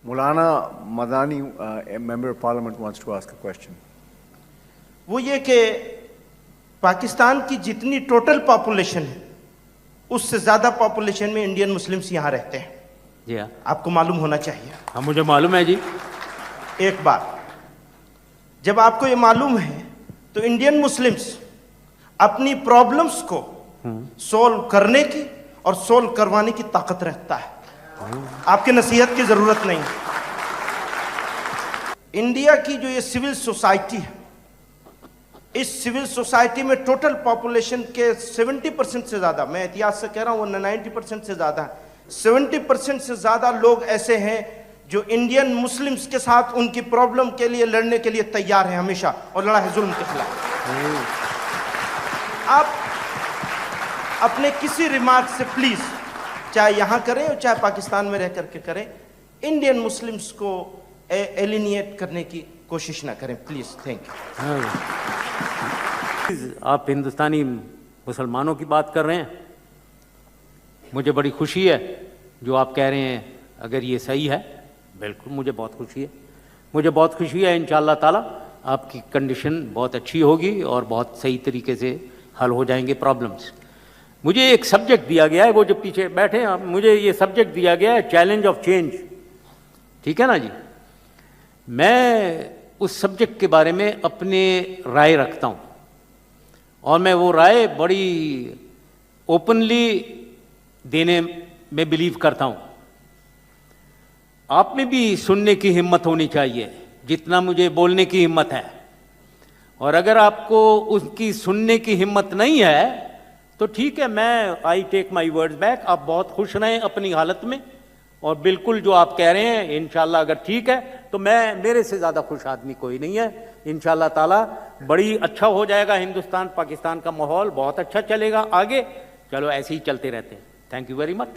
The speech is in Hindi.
Maulana Madani, a member of parliament, wants to ask a question. वो ये कि पाकिस्तान की जितनी टोटल पॉपुलेशन है उससे ज्यादा पॉपुलेशन में इंडियन मुस्लिम्स यहाँ रहते हैं। जी हाँ, आपको मालूम होना चाहिए। हाँ मुझे मालूम है जी। एक बात, जब आपको ये मालूम है तो इंडियन मुस्लिम्स अपनी प्रॉब्लम्स को सोल्व करने की और सोल्व करवाने की ताकत रखता है। आपकी नसीहत की जरूरत नहीं। इंडिया की जो ये सिविल सोसाइटी है, इस सिविल सोसाइटी में टोटल पॉपुलेशन के 70% से ज्यादा, मैं एहतियात से कह रहा हूं 90% से ज्यादा, 70% से ज्यादा लोग ऐसे हैं जो इंडियन मुस्लिम्स के साथ उनकी प्रॉब्लम के लिए लड़ने के लिए तैयार हैं हमेशा, और लड़ा है जुल्म के खिलाफ। आप अपने किसी रिमार्क से प्लीज, चाहे यहां करें और चाहे पाकिस्तान में रह करके करें, इंडियन मुस्लिम्स को एलिनिएट करने की कोशिश ना करें प्लीज। Thank you. आप हिंदुस्तानी मुसलमानों की बात कर रहे हैं, मुझे बड़ी खुशी है जो आप कह रहे हैं। अगर ये सही है, बिल्कुल मुझे बहुत खुशी है। मुझे बहुत खुशी है, इंशाअल्लाह ताला आपकी कंडीशन बहुत अच्छी होगी और बहुत सही तरीके से हल हो जाएंगे प्रॉब्लम्स। मुझे एक सब्जेक्ट दिया गया है, वो जो पीछे बैठे हैं, मुझे ये सब्जेक्ट दिया गया है चैलेंज ऑफ चेंज, ठीक है ना जी। मैं उस सब्जेक्ट के बारे में अपने राय रखता हूँ और मैं वो राय बड़ी ओपनली देने में बिलीव करता हूँ। आप में भी सुनने की हिम्मत होनी चाहिए जितना मुझे बोलने की हिम्मत है, और अगर आपको उसकी सुनने की हिम्मत नहीं है तो ठीक है, मैं I take my words back. आप बहुत खुश रहें अपनी हालत में, और बिल्कुल जो आप कह रहे हैं इंशाल्लाह अगर ठीक है तो मेरे से ज़्यादा खुश आदमी कोई नहीं है। इंशाल्लाह ताला बड़ी अच्छा हो जाएगा हिंदुस्तान पाकिस्तान का माहौल, बहुत अच्छा चलेगा आगे। चलो ऐसे ही चलते रहते हैं। Thank you very much.